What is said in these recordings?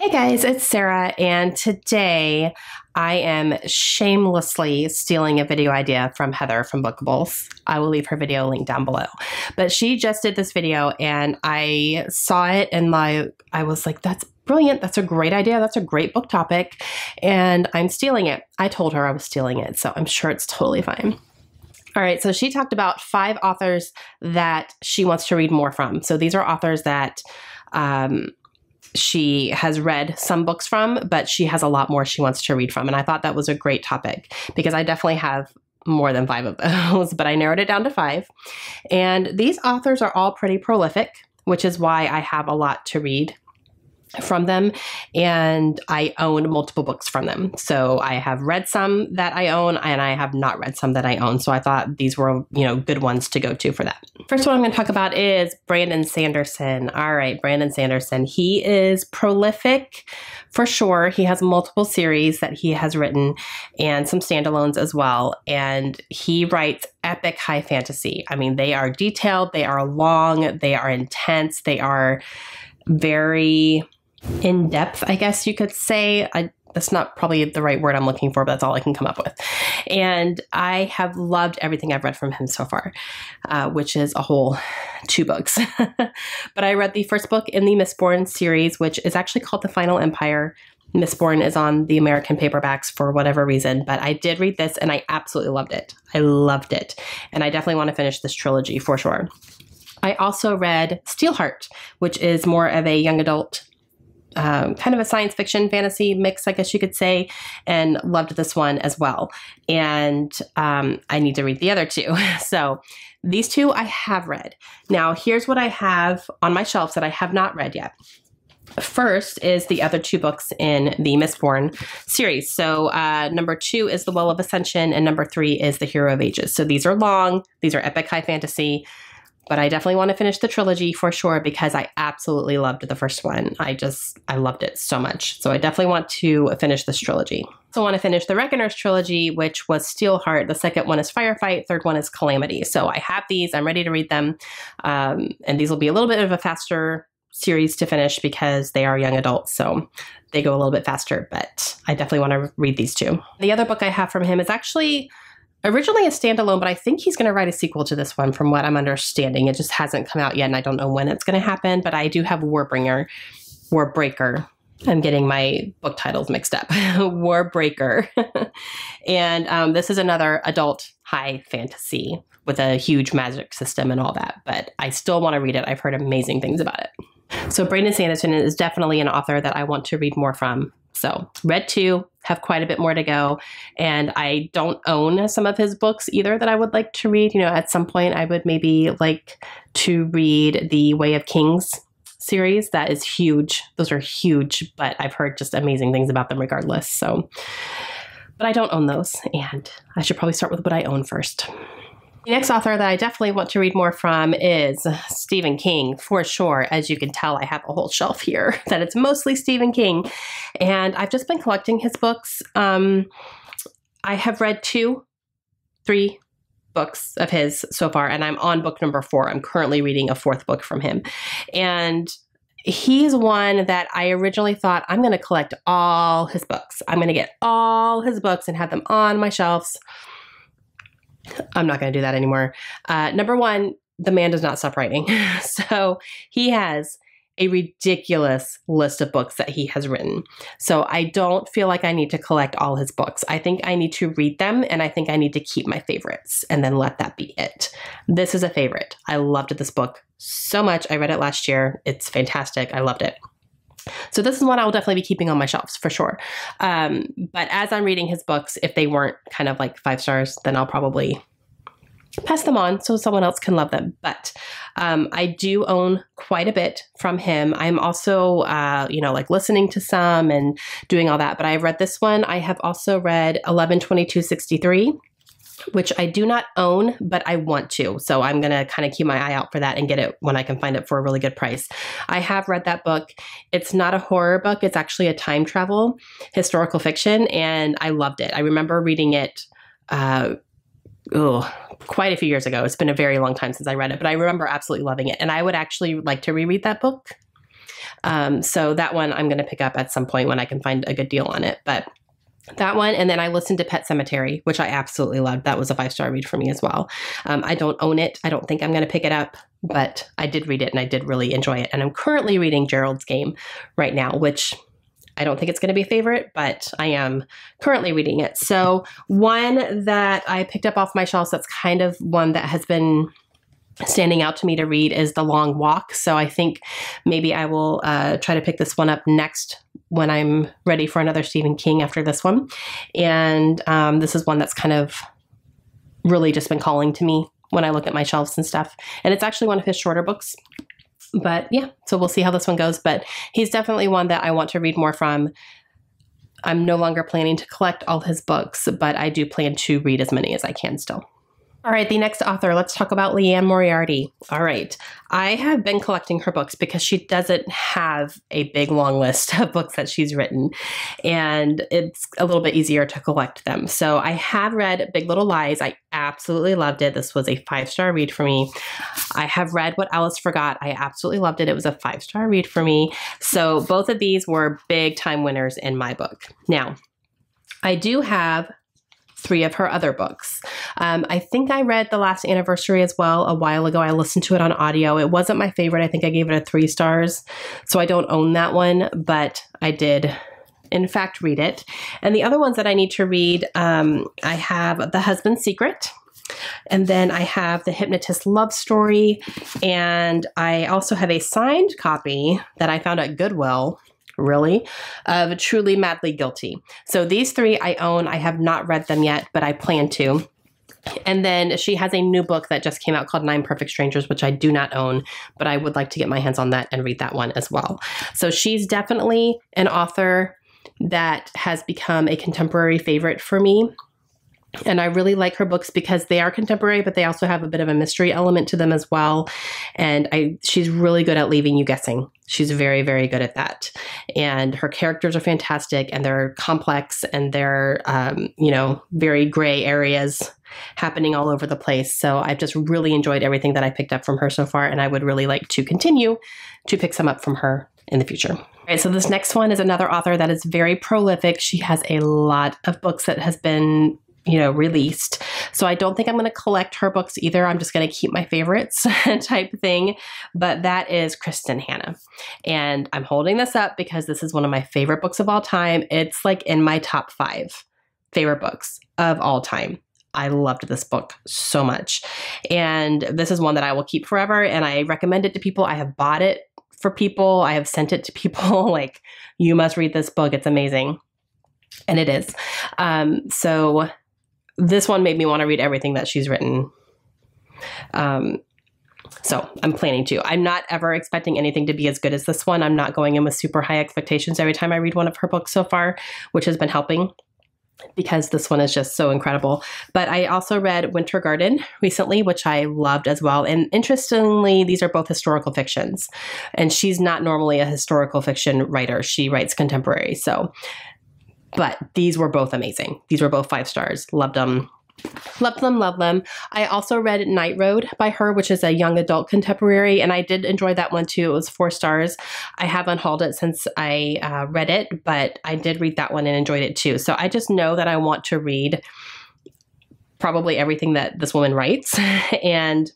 Hey guys, it's Sarah, and today I am shamelessly stealing a video idea from Heather from Bookables. I will leave her video link down below. But she just did this video and I saw it and I was like, that's brilliant. That's a great idea. That's a great book topic. And I'm stealing it. I told her I was stealing it, so I'm sure it's totally fine. All right, so she talked about 5 authors that she wants to read more from. So these are authors that she has read some books from, but she has a lot more she wants to read from. And I thought that was a great topic because I definitely have more than 5 of those, but I narrowed it down to 5. And these authors are all pretty prolific, which is why I have a lot to read from them, and I own multiple books from them. So I have read some that I own and I have not read some that I own. So I thought these were, good ones to go to for that. First one I'm going to talk about is Brandon Sanderson. All right, Brandon Sanderson. He is prolific for sure. He has multiple series that he has written and some standalones as well. And he writes epic high fantasy. I mean, they are detailed, they are long, they are intense, they are very in depth, I guess you could say. That's not probably the right word I'm looking for, but that's all I can come up with. And I have loved everything I've read from him so far, which is a whole 2 books. But I read the first book in the Mistborn series, which is actually called The Final Empire. Mistborn is on the American paperbacks for whatever reason, but I did read this and I absolutely loved it. I loved it. And I definitely want to finish this trilogy for sure. I also read Steelheart, which is more of a young adult kind of a science fiction fantasy mix, I guess you could say, and loved this one as well. And I need to read the other 2. So these 2 I have read. Now here's what I have on my shelves that I have not read yet. First is the other 2 books in the Mistborn series. So number 2 is The Well of Ascension and number 3 is The Hero of Ages. So these are long, these are epic high fantasy, but I definitely want to finish the trilogy for sure because I absolutely loved the first one. I loved it so much. So I definitely want to finish this trilogy. So I want to finish the Reckoners trilogy, which was Steelheart. The second one is Firefight. Third one is Calamity. So I have these. I'm ready to read them. And these will be a little bit of a faster series to finish because they are young adults. So they go a little bit faster, but I definitely want to read these 2. The other book I have from him is actually originally a standalone, but I think he's going to write a sequel to this one from what I'm understanding. It just hasn't come out yet, and I don't know when it's going to happen, but I do have Warbreaker. I'm getting my book titles mixed up. Warbreaker. And this is another adult high fantasy with a huge magic system and all that, but I still want to read it. I've heard amazing things about it. So Brandon Sanderson is definitely an author that I want to read more from. So read 2, have quite a bit more to go. And I don't own some of his books either that I would like to read. At some point I would maybe like to read the Way of Kings series. That is huge. Those are huge, but I've heard just amazing things about them regardless. So, but I don't own those, and I should probably start with what I own first. The next author that I definitely want to read more from is Stephen King, for sure. As you can tell, I have a whole shelf here that it's mostly Stephen King. And I've just been collecting his books. I have read 3 books of his so far, and I'm on book number 4. I'm currently reading a 4th book from him. And he's one that I originally thought, I'm going to collect all his books. I'm going to get all his books and have them on my shelves. I'm not going to do that anymore. Number 1, the man does not stop writing. So he has a ridiculous list of books that he has written. So I don't feel like I need to collect all his books. I think I need to read them, and I think I need to keep my favorites and then let that be it. This is a favorite. I loved this book so much. I read it last year. It's fantastic. I loved it. So this is one I will definitely be keeping on my shelves for sure. But as I'm reading his books, if they weren't kind of like 5 stars, then I'll probably pass them on so someone else can love them. But I do own quite a bit from him. I'm also, like listening to some and doing all that. But I've read this one. I have also read 11/22/63. Which I do not own, but I want to. So I'm going to kind of keep my eye out for that and get it when I can find it for a really good price. I have read that book. It's not a horror book. It's actually a time travel historical fiction, and I loved it. I remember reading it quite a few years ago. It's been a very long time since I read it, but I remember absolutely loving it. And I would actually like to reread that book So that one I'm going to pick up at some point when I can find a good deal on it. But that one, and then I listened to Pet Sematary, which I absolutely loved. That was a 5-star read for me as well. I don't own it. I don't think I'm going to pick it up, but I did read it and I did really enjoy it. And I'm currently reading Gerald's Game right now, which I don't think it's going to be a favorite, but I am currently reading it. So one that I picked up off my shelves that's kind of one that has been standing out to me to read is The Long Walk. So I think maybe I will try to pick this one up next when I'm ready for another Stephen King after this one. And this is one that's kind of really just been calling to me when I look at my shelves and stuff. And it's actually one of his shorter books. But yeah, so we'll see how this one goes. But he's definitely one that I want to read more from. I'm no longer planning to collect all his books, but I do plan to read as many as I can still. All right, the next author, let's talk about Leanne Moriarty. All right, I have been collecting her books because she doesn't have a big long list of books that she's written, and it's a little bit easier to collect them. So I have read Big Little Lies. I absolutely loved it. This was a 5-star read for me. I have read What Alice Forgot. I absolutely loved it. It was a 5-star read for me. So both of these were big time winners in my book. Now, I do have 3 of her other books. I think I read The Last Anniversary as well a while ago. I listened to it on audio. It wasn't my favorite. I think I gave it a 3 stars. So I don't own that one, but I did in fact read it. And the other ones that I need to read, I have The Husband's Secret. And then I have The Hypnotist Love Story. And I also have a signed copy that I found at Goodwill, really, of Truly Madly Guilty. So these 3 I own. I have not read them yet, but I plan to. And then she has a new book that just came out called 9 Perfect Strangers, which I do not own, but I would like to get my hands on that and read that one as well. So she's definitely an author that has become a contemporary favorite for me. And I really like her books because they are contemporary, but they also have a bit of a mystery element to them as well. And she's really good at leaving you guessing. She's very, very good at that. And her characters are fantastic, and they're complex, and they're, very gray areas happening all over the place. So I've just really enjoyed everything that I picked up from her so far. And I would really like to continue to pick some up from her in the future. All right, so this next one is another author that is very prolific. She has a lot of books that has been released. So I don't think I'm going to collect her books either. I'm just going to keep my favorites type thing. But that is Kristen Hanna. And I'm holding this up because this is one of my favorite books of all time. It's like in my top 5 favorite books of all time. I loved this book so much. And this is one that I will keep forever. And I recommend it to people. I have bought it for people. I have sent it to people like, you must read this book. It's amazing. And it is. So this one made me want to read everything that she's written. So I'm planning to. I'm not ever expecting anything to be as good as this one. I'm not going in with super high expectations every time I read one of her books so far, which has been helping because this one is just so incredible. But I also read Winter Garden recently, which I loved as well. And interestingly, these are both historical fictions. And she's not normally a historical fiction writer. She writes contemporary. But these were both amazing. These were both 5 stars. Loved them. Loved them, love them. I also read Night Road by her, which is a young adult contemporary, and I did enjoy that one too. It was 4 stars. I haven't hauled it since I read it, but I did read that one and enjoyed it too. So I just know that I want to read probably everything that this woman writes. And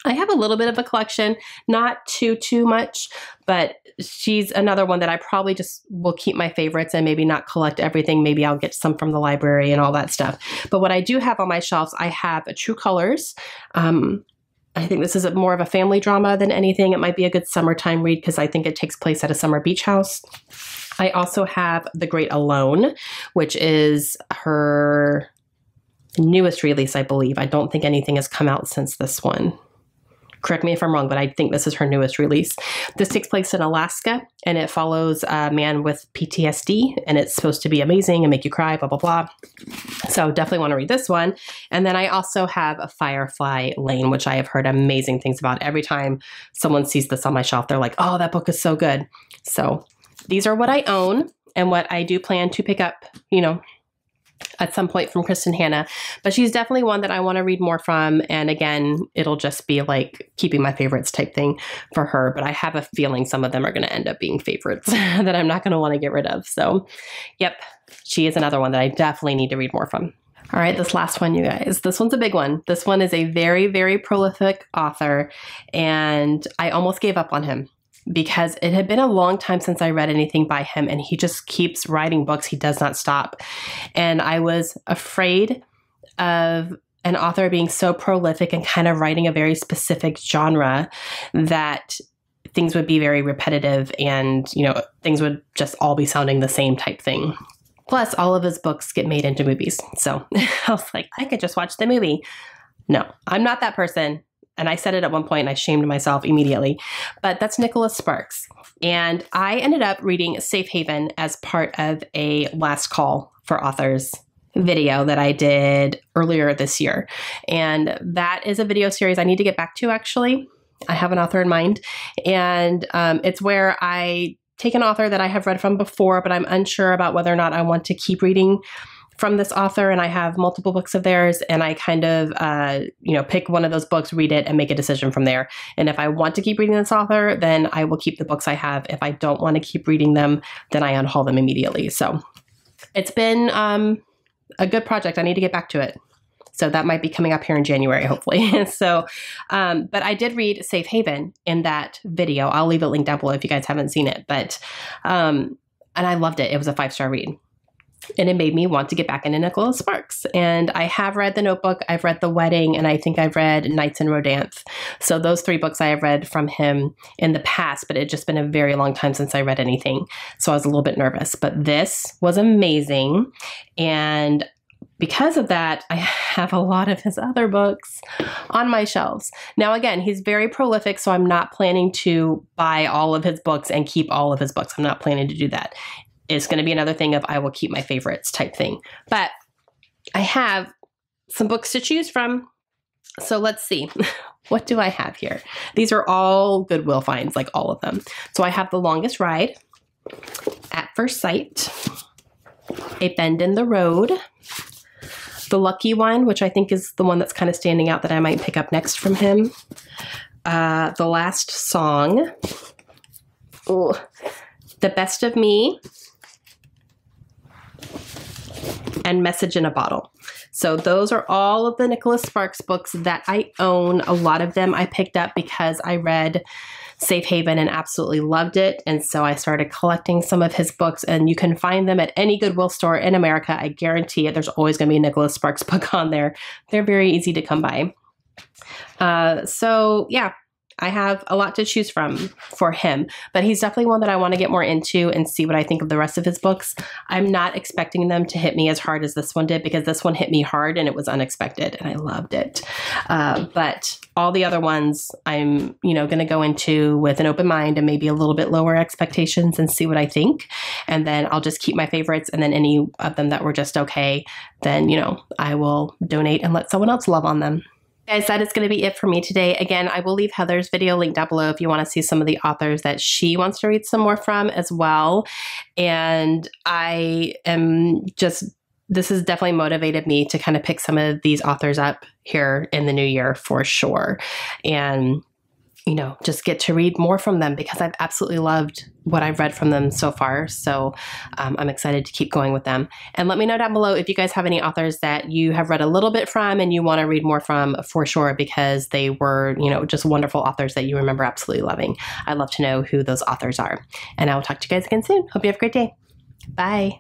I have a little bit of a collection, not too much, but she's another one that I probably just will keep my favorites and maybe not collect everything. Maybe I'll get some from the library and all that stuff. But what I do have on my shelves, I have True Colors. I think this is more of a family drama than anything. It might be a good summertime read because I think it takes place at a summer beach house. I also have The Great Alone, which is her newest release, I believe. I don't think anything has come out since this one. Correct me if I'm wrong, but I think this is her newest release. This takes place in Alaska, and it follows a man with PTSD, and it's supposed to be amazing and make you cry, blah, blah, blah. So definitely want to read this one. And then I also have a Firefly Lane, which I have heard amazing things about. Every time someone sees this on my shelf, they're like, oh, that book is so good. So these are what I own and what I do plan to pick up, at some point from Kristen Hanna, but she's definitely one that I want to read more from. And again, it'll just be like keeping my favorites type thing for her. But I have a feeling some of them are going to end up being favorites that I'm not going to want to get rid of. So, yep, she is another one that I definitely need to read more from. All right, this last one, you guys. This one's a big one. This one is a very, very prolific author, and I almost gave up on him because it had been a long time since I read anything by him, and he just keeps writing books. He does not stop. And I was afraid of an author being so prolific and kind of writing a very specific genre that things would be very repetitive and, you know, things would just all be sounding the same type thing. Plus, all of his books get made into movies. So I was like, I could just watch the movie. No, I'm not that person. And I said it at one point and I shamed myself immediately. But that's Nicholas Sparks. And I ended up reading Safe Haven as part of a last call for authors video that I did earlier this year. And that is a video series I need to get back to, actually. I have an author in mind. And it's where I take an author that I have read from before, but I'm unsure about whether or not I want to keep reading from this author, and I have multiple books of theirs, and I kind of, pick one of those books, read it, and make a decision from there. And if I want to keep reading this author, then I will keep the books I have. If I don't want to keep reading them, then I unhaul them immediately. So it's been a good project. I need to get back to it. So that might be coming up here in January, hopefully. So, but I did read Safe Haven in that video. I'll leave a link down below if you guys haven't seen it. But, and I loved it. It was a 5-star read. And it made me want to get back into Nicholas Sparks. And I have read The Notebook, I've read The Wedding, and I think I've read Nights in Rodanthe. So those 3 books I have read from him in the past, but it's just been a very long time since I read anything. So I was a little bit nervous. But this was amazing. And because of that, I have a lot of his other books on my shelves. Now, again, he's very prolific, so I'm not planning to buy all of his books and keep all of his books. I'm not planning to do that. It's going to be another thing of I will keep my favorites type thing. But I have some books to choose from. So let's see. What do I have here? These are all Goodwill finds, like all of them. So I have The Longest Ride, At First Sight, A Bend in the Road, The Lucky One, which I think is the one that's kind of standing out that I might pick up next from him. The Last Song. Ooh. The Best of Me. And Message in a Bottle. So those are all of the Nicholas Sparks books that I own. A lot of them I picked up because I read Safe Haven and absolutely loved it. And so I started collecting some of his books, and you can find them at any Goodwill store in America. I guarantee it. There's always going to be a Nicholas Sparks book on there. They're very easy to come by. So yeah, I have a lot to choose from for him, but he's definitely one that I want to get more into and see what I think of the rest of his books. I'm not expecting them to hit me as hard as this one did, because this one hit me hard and it was unexpected and I loved it. But all the other ones I'm, going to go into with an open mind and maybe a little bit lower expectations and see what I think. And then I'll just keep my favorites. And then any of them that were just okay, then, I will donate and let someone else love on them. Guys, that is going to be it for me today. Again, I will leave Heather's video linked down below if you want to see some of the authors that she wants to read some more from as well. And I am just, this has definitely motivated me to kind of pick some of these authors up here in the new year for sure. And, just get to read more from them because I've absolutely loved what I've read from them so far. So I'm excited to keep going with them. And let me know down below if you guys have any authors that you have read a little bit from and you want to read more from for sure, because they were, just wonderful authors that you remember absolutely loving. I'd love to know who those authors are. And I will talk to you guys again soon. Hope you have a great day. Bye.